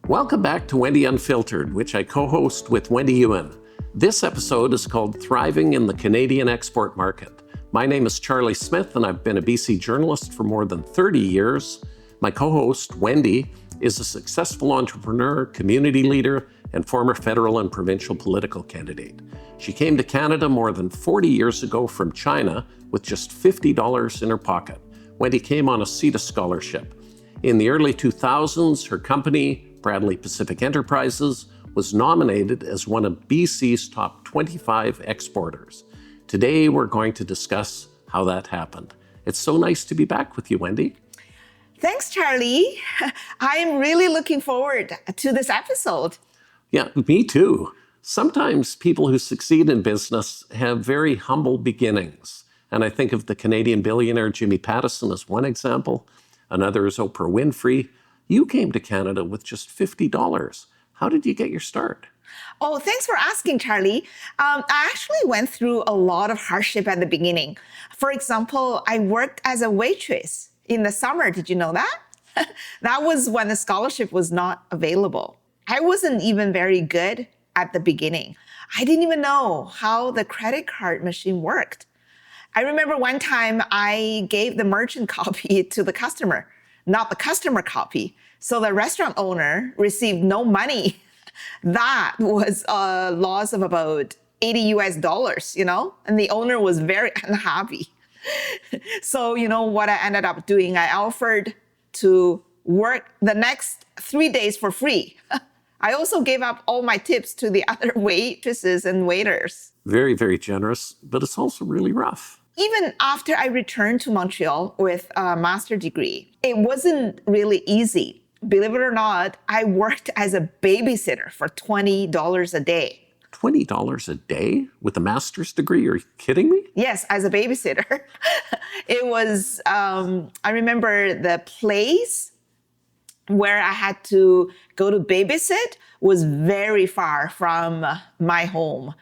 Welcome back to Wendy Unfiltered, which I co-host with Wendy Yuan. This episode is called Thriving in the Canadian Export Market. My name is Charlie Smith, and I've been a BC journalist for more than 30 years. My co-host, Wendy, is a successful entrepreneur, community leader, and former federal and provincial political candidate. She came to Canada more than 40 years ago from China with just $50 in her pocket. Wendy came on a CETA scholarship. In the early 2000s, her company, Bradley Pacific Enterprises, was nominated as one of BC's top 25 exporters. Today, we're going to discuss how that happened. It's so nice to be back with you, Wendy. Thanks, Charlie. I'm really looking forward to this episode. Yeah, me too. Sometimes people who succeed in business have very humble beginnings. And I think of the Canadian billionaire Jimmy Pattison as one example. Another is Oprah Winfrey. You came to Canada with just $50. How did you get your start? Oh, thanks for asking, Charlie. I actually went through a lot of hardship at the beginning. For example, I worked as a waitress in the summer. Did you know that? That was when the scholarship was not available. I wasn't even very good at the beginning. I didn't even know how the credit card machine worked. I remember one time I gave the merchant copy to the customer, not the customer copy. So the restaurant owner received no money. That was a loss of about $80 and the owner was very unhappy. So, what I ended up doing, I offered to work the next 3 days for free. I also gave up all my tips to the other waitresses and waiters. Very, very generous, but it's also really rough. Even after I returned to Montreal with a master's degree, it wasn't really easy. Believe it or not, I worked as a babysitter for $20 a day. $20 a day with a master's degree? Are you kidding me? Yes, as a babysitter. It was, I remember the place where I had to go to babysit was very far from my home.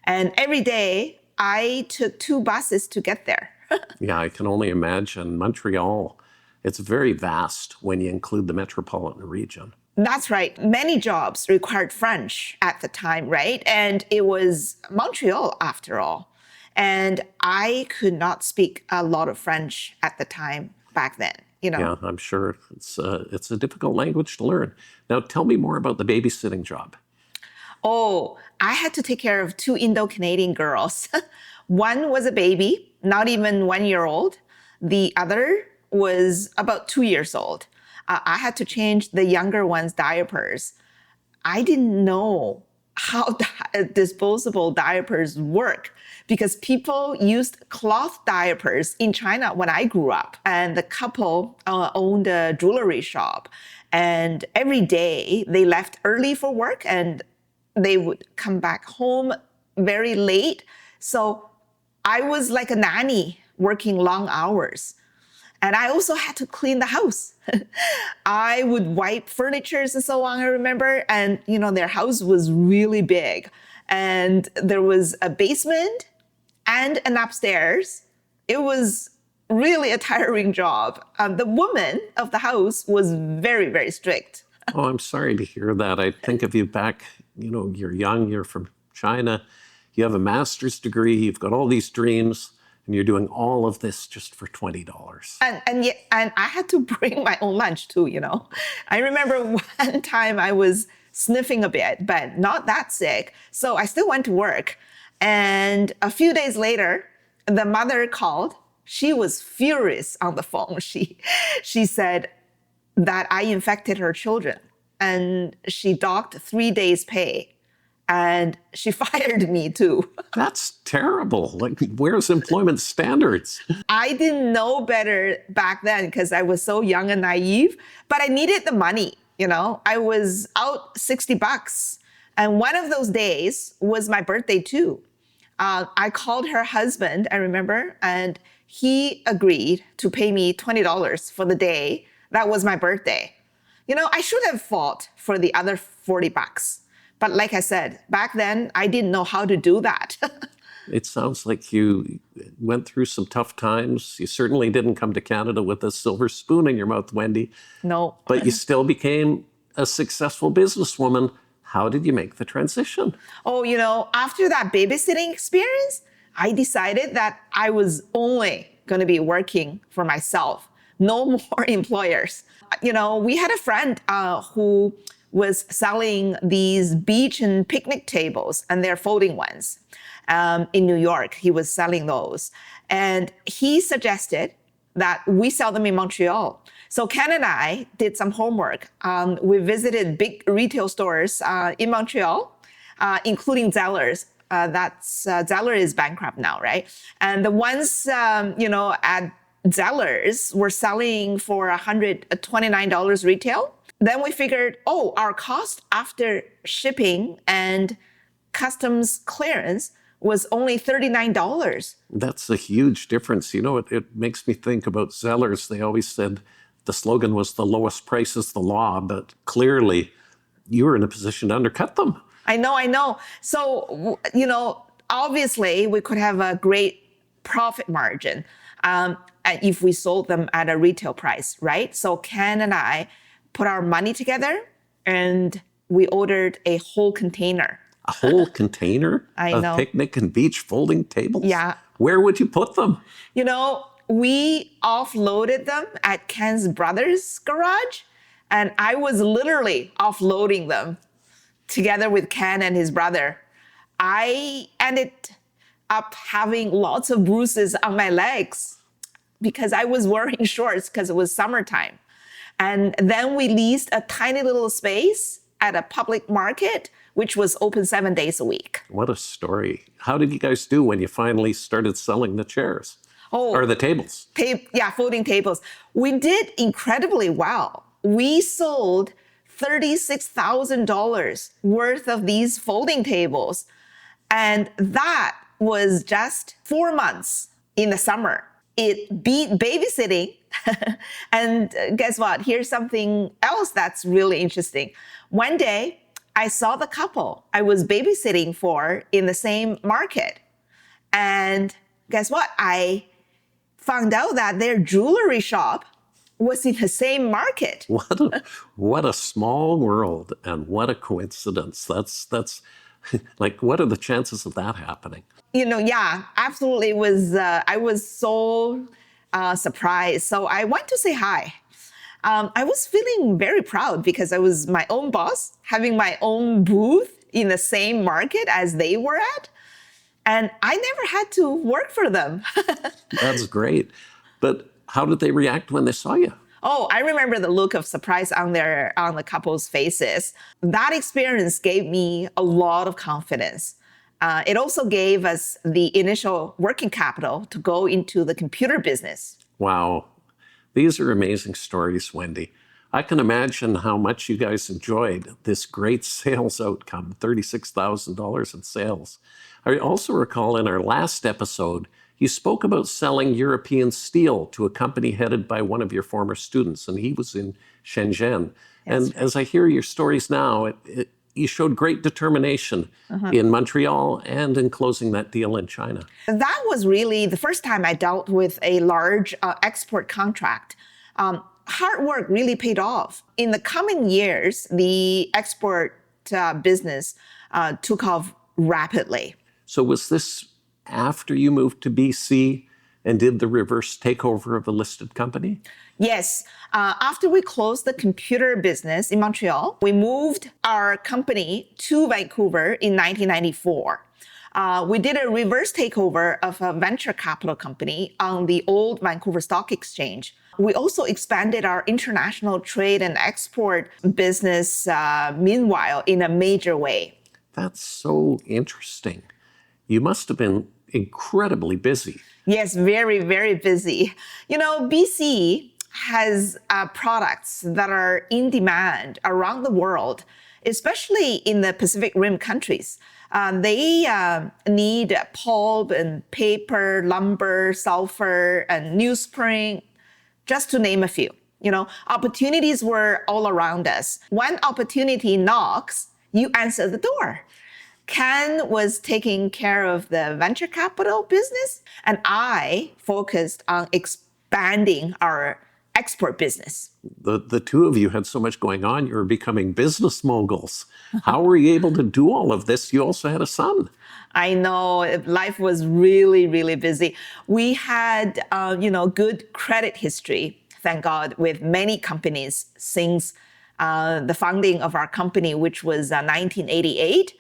And every day I took 2 buses to get there. Yeah, I can only imagine. Montreal, it's very vast when you include the metropolitan region. That's right. Many jobs required French at the time, right? And it was Montreal after all. And I could not speak a lot of French at the time back then. Yeah, I'm sure it's a difficult language to learn. Now, tell me more about the babysitting job. Oh, I had to take care of 2 Indo-Canadian girls. One was a baby, not even 1 year old. The other was about 2 years old. I had to change the younger one's diapers. I didn't know how disposable diapers work because people used cloth diapers in China when I grew up. And the couple owned a jewelry shop. And every day they left early for work and they would come back home very late. So I was like a nanny working long hours. And I also had to clean the house. I would wipe furniture and so on, I remember. And, their house was really big. And there was a basement and an upstairs. It was really a tiring job. The woman of the house was very, very strict. Oh, I'm sorry to hear that. I think of you back, you're young, you're from China, you have a master's degree, you've got all these dreams, and you're doing all of this just for $20. And I had to bring my own lunch too, I remember one time I was sniffing a bit, but not that sick. So I still went to work. And a few days later, the mother called. She was furious on the phone. She said that I infected her children and she docked 3 days' pay. And she fired me too. That's terrible. Where's employment standards? I didn't know better back then because I was so young and naive, but I needed the money. I was out $60. And one of those days was my birthday too. I called her husband, I remember, and he agreed to pay me $20 for the day. That was my birthday. I should have fought for the other $40. But like I said, back then, I didn't know how to do that. It sounds like you went through some tough times. You certainly didn't come to Canada with a silver spoon in your mouth, Wendy. No. But you still became a successful businesswoman, how did you make the transition? Oh, after that babysitting experience, I decided that I was only going to be working for myself, no more employers. We had a friend who was selling these beach and picnic tables, and they're folding ones in New York. He was selling those. And he suggested that we sell them in Montreal. So Ken and I did some homework. We visited big retail stores in Montreal, including Zellers. Zeller is bankrupt now, right? And the ones, at Zellers were selling for $129 retail. Then we figured, our cost after shipping and customs clearance was only $39. That's a huge difference. It makes me think about Zellers. They always said the slogan was the lowest price is the law, but clearly you were in a position to undercut them. I know. So, obviously we could have a great profit margin if we sold them at a retail price, right? So Ken and I put our money together and we ordered a whole container. A whole container of picnic and beach folding tables? Yeah. Where would you put them? We offloaded them at Ken's brother's garage, and I was literally offloading them together with Ken and his brother. I ended up having lots of bruises on my legs because I was wearing shorts because it was summertime. And then we leased a tiny little space at a public market, which was open 7 days a week. What a story. How did you guys do when you finally started selling the chairs? Or the tables? Folding tables. We did incredibly well. We sold $36,000 worth of these folding tables. And that was just 4 months in the summer. It beat babysitting. And guess what? Here's something else that's really interesting. One day, I saw the couple I was babysitting for in the same market. And guess what? I found out that their jewelry shop was in the same market. What a small world, and what a coincidence. That's like, what are the chances of that happening? Absolutely. I was so surprised. So I went to say hi. I was feeling very proud because I was my own boss, having my own booth in the same market as they were at. And I never had to work for them. That's great. But how did they react when they saw you? Oh, I remember the look of surprise on the couple's faces. That experience gave me a lot of confidence. It also gave us the initial working capital to go into the computer business. Wow. These are amazing stories, Wendy. I can imagine how much you guys enjoyed this great sales outcome, $36,000 in sales. I also recall in our last episode, you spoke about selling European steel to a company headed by one of your former students, and he was in Shenzhen. And as I hear your stories now, you showed great determination in Montreal and in closing that deal in China. That was really the first time I dealt with a large export contract. Hard work really paid off. In the coming years, the export business took off rapidly. So was this after you moved to BC and did the reverse takeover of a listed company? Yes. After we closed the computer business in Montreal, we moved our company to Vancouver in 1994. We did a reverse takeover of a venture capital company on the old Vancouver Stock Exchange. We also expanded our international trade and export business, meanwhile, in a major way. That's so interesting. You must have been incredibly busy. Yes, very, very busy. BC has products that are in demand around the world, especially in the Pacific Rim countries. They need pulp and paper, lumber, sulfur, and newsprint, just to name a few. Opportunities were all around us. When opportunity knocks, you answer the door. Ken was taking care of the venture capital business, and I focused on expanding our export business. The two of you had so much going on, you were becoming business moguls. How were you able to do all of this? You also had a son. I know life was really, really busy. We had, good credit history, thank God, with many companies since the founding of our company, which was 1988.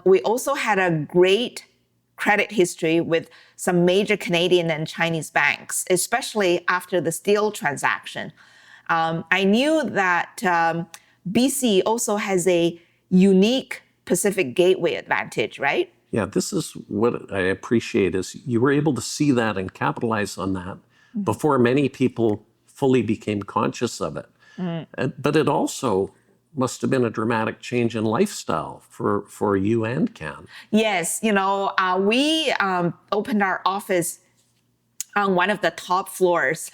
We also had a great credit history with some major Canadian and Chinese banks, especially after the steel transaction. I knew that BC also has a unique Pacific Gateway advantage, right? Yeah, this is what I appreciate is you were able to see that and capitalize on that before many people fully became conscious of it. But it also must have been a dramatic change in lifestyle for you and Can. Yes, we opened our office on one of the top floors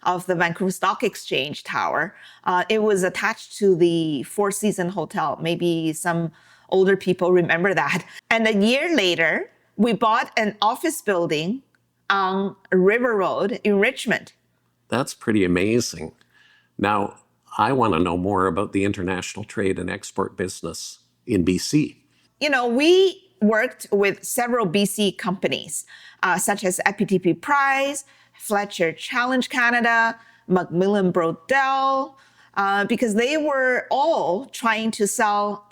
of the Vancouver Stock Exchange tower. It was attached to the Four Seasons Hotel. Maybe some older people remember that. And a year later, we bought an office building on River Road in Richmond. That's pretty amazing. Now, I want to know more about the international trade and export business in BC. We worked with several BC companies, such as FPTP Price, Fletcher Challenge Canada, Macmillan Brodell, because they were all trying to sell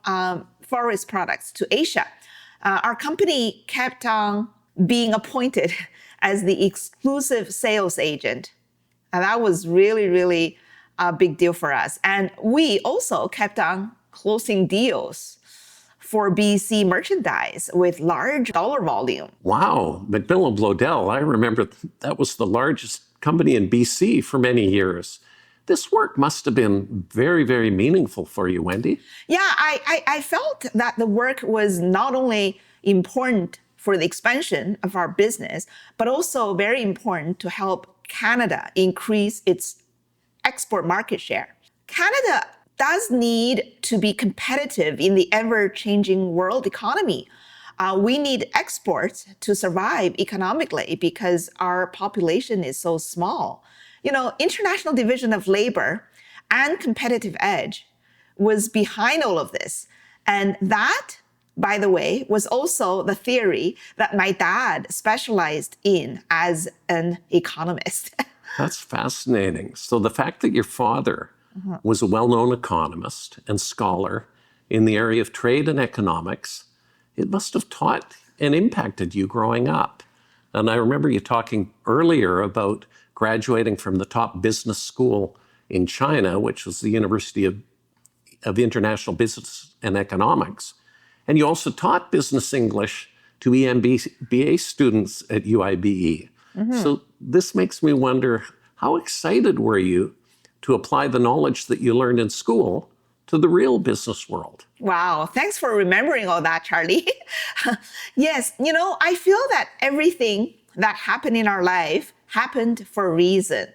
forest products to Asia. Our company kept on being appointed as the exclusive sales agent. And that was really, really a big deal for us. And we also kept on closing deals for BC merchandise with large dollar volume. Wow, Macmillan Brodell, I remember that was the largest company in BC for many years. This work must have been very, very meaningful for you, Wendy. Yeah, I felt that the work was not only important for the expansion of our business, but also very important to help Canada increase its export market share. Canada does need to be competitive in the ever-changing world economy. We need exports to survive economically because our population is so small. International Division of Labor and Competitive Edge was behind all of this. And that, by the way, was also the theory that my dad specialized in as an economist. That's fascinating. So the fact that your father was a well-known economist and scholar in the area of trade and economics, it must have taught and impacted you growing up. And I remember you talking earlier about graduating from the top business school in China, which was the University of International Business and Economics. And you also taught business English to EMBA students at UIBE. So this makes me wonder, how excited were you to apply the knowledge that you learned in school to the real business world? Wow, thanks for remembering all that, Charlie. Yes, I feel that everything that happened in our life happened for a reason.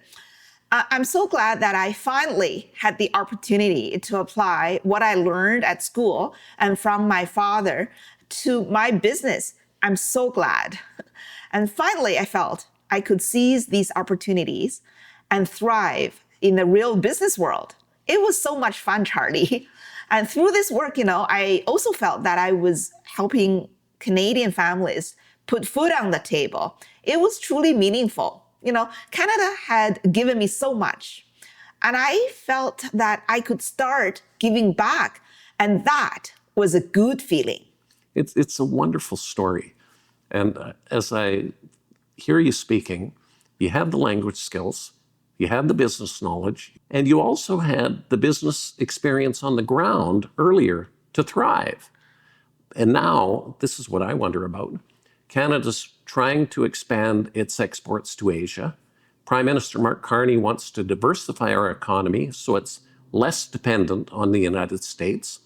I'm so glad that I finally had the opportunity to apply what I learned at school and from my father to my business. I'm so glad. And finally, I felt I could seize these opportunities and thrive in the real business world. It was so much fun, Charlie. And through this work, I also felt that I was helping Canadian families put food on the table. It was truly meaningful. Canada had given me so much, and I felt that I could start giving back, and that was a good feeling. It's a wonderful story. And as I hear you speaking, you had the language skills, you had the business knowledge, and you also had the business experience on the ground earlier to thrive. And now, this is what I wonder about. Canada's trying to expand its exports to Asia. Prime Minister Mark Carney wants to diversify our economy so it's less dependent on the United States.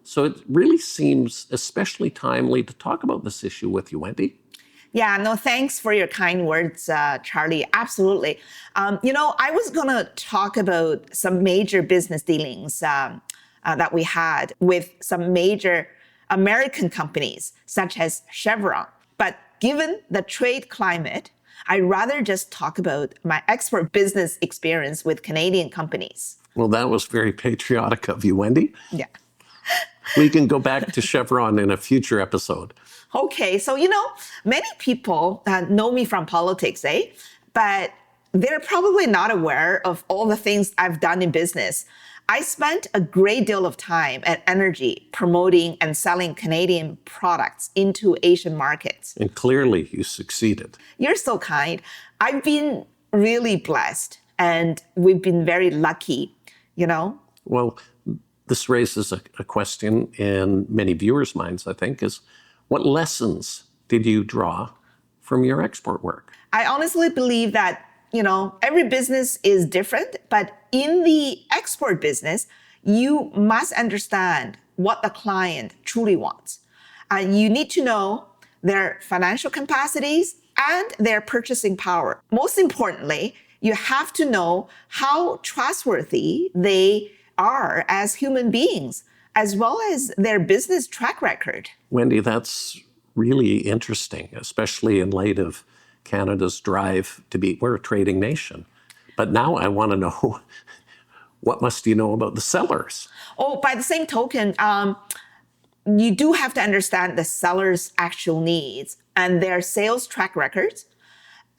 So it really seems especially timely to talk about this issue with you, Wendy. Yeah, no, thanks for your kind words, Charlie. Absolutely. I was going to talk about some major business dealings that we had with some major American companies, such as Chevron. But given the trade climate, I'd rather just talk about my export business experience with Canadian companies. Well, that was very patriotic of you, Wendy. Yeah. We can go back to Chevron in a future episode. Okay, so many people know me from politics, but they're probably not aware of all the things I've done in business. I spent a great deal of time and energy promoting and selling Canadian products into Asian markets. And clearly you succeeded. You're so kind. I've been really blessed, and we've been very lucky, Well, this raises a question in many viewers' minds, I think, is what lessons did you draw from your export work? I honestly believe that every business is different, but in the export business, you must understand what the client truly wants. You need to know their financial capacities and their purchasing power. Most importantly, you have to know how trustworthy they are as human beings, as well as their business track record. Wendy, that's really interesting, especially in light of Canada's drive to be, we're a trading nation. But now I want to know, what must you know about the sellers? Oh, by the same token, you do have to understand the seller's actual needs and their sales track records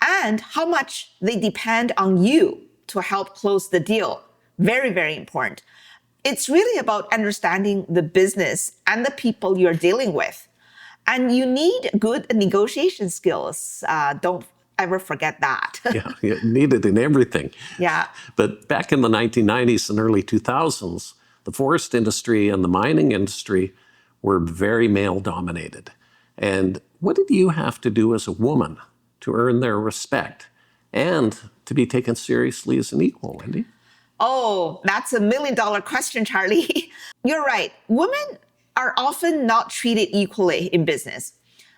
and how much they depend on you to help close the deal. Very, very important. It's really about understanding the business and the people you're dealing with. And you need good negotiation skills. Don't ever forget that. Yeah, you need it in everything. Yeah. But back in the 1990s and early 2000s, the forest industry and the mining industry were very male-dominated. And what did you have to do as a woman to earn their respect and to be taken seriously as an equal, Wendy? Oh, that's $1 million question, Charlie. You're right. Women are often not treated equally in business.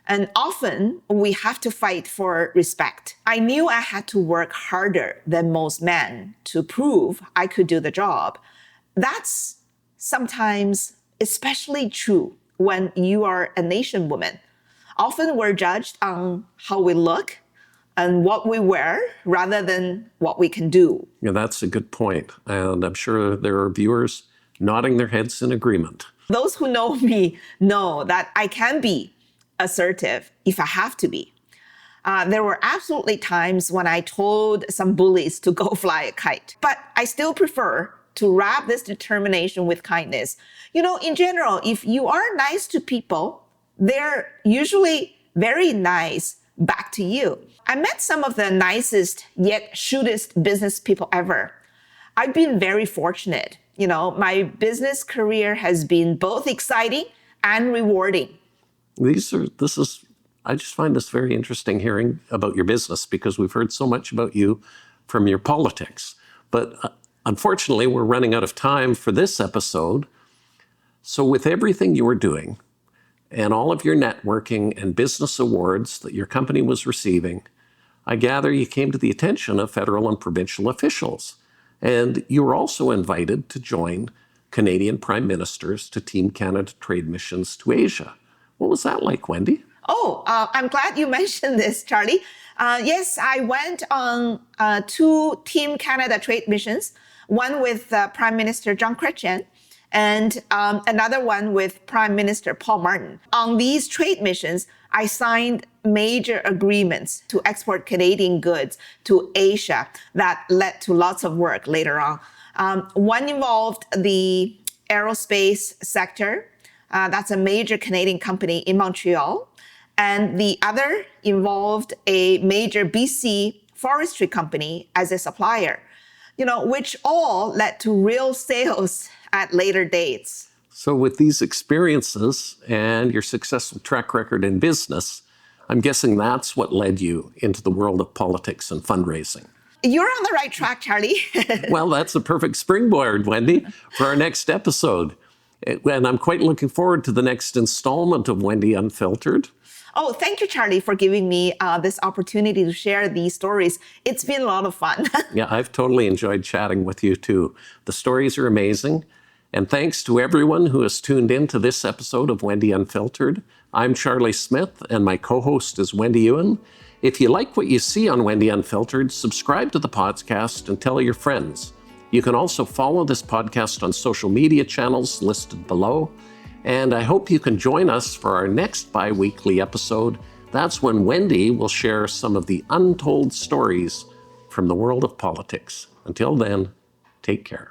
And often we have to fight for respect. I knew I had to work harder than most men to prove I could do the job. That's sometimes especially true when you are an Asian woman. Often we're judged on how we look and what we wear rather than what we can do. Yeah, that's a good point. And I'm sure there are viewers nodding their heads in agreement. Those who know me know that I can be assertive if I have to be. There were absolutely times when I told some bullies to go fly a kite, but I still prefer to wrap this determination with kindness. In general, if you are nice to people, they're usually very nice back to you. I met some of the nicest yet shrewdest business people ever. I've been very fortunate. My business career has been both exciting and rewarding. I just find this very interesting hearing about your business because we've heard so much about you from your politics. But unfortunately, we're running out of time for this episode. So with everything you were doing and all of your networking and business awards that your company was receiving, I gather you came to the attention of federal and provincial officials. And you were also invited to join Canadian prime ministers to Team Canada trade missions to Asia. What was that like, Wendy? Oh, I'm glad you mentioned this, Charlie. Yes, I went on 2 Team Canada trade missions, one with Prime Minister John Chrétien and another one with Prime Minister Paul Martin. On these trade missions, I signed major agreements to export Canadian goods to Asia that led to lots of work later on. One involved the aerospace sector. That's a major Canadian company in Montreal. And the other involved a major BC forestry company as a supplier, which all led to real sales at later dates. So with these experiences and your successful track record in business, I'm guessing that's what led you into the world of politics and fundraising. You're on the right track, Charlie. Well, that's a perfect springboard, Wendy, for our next episode. And I'm quite looking forward to the next installment of Wendy Unfiltered. Oh, thank you, Charlie, for giving me this opportunity to share these stories. It's been a lot of fun. Yeah, I've totally enjoyed chatting with you too. The stories are amazing. And thanks to everyone who has tuned in to this episode of Wendy Unfiltered. I'm Charlie Smith, and my co-host is Wendy Yuan. If you like what you see on Wendy Unfiltered, subscribe to the podcast and tell your friends. You can also follow this podcast on social media channels listed below. And I hope you can join us for our next bi-weekly episode. That's when Wendy will share some of the untold stories from the world of politics. Until then, take care.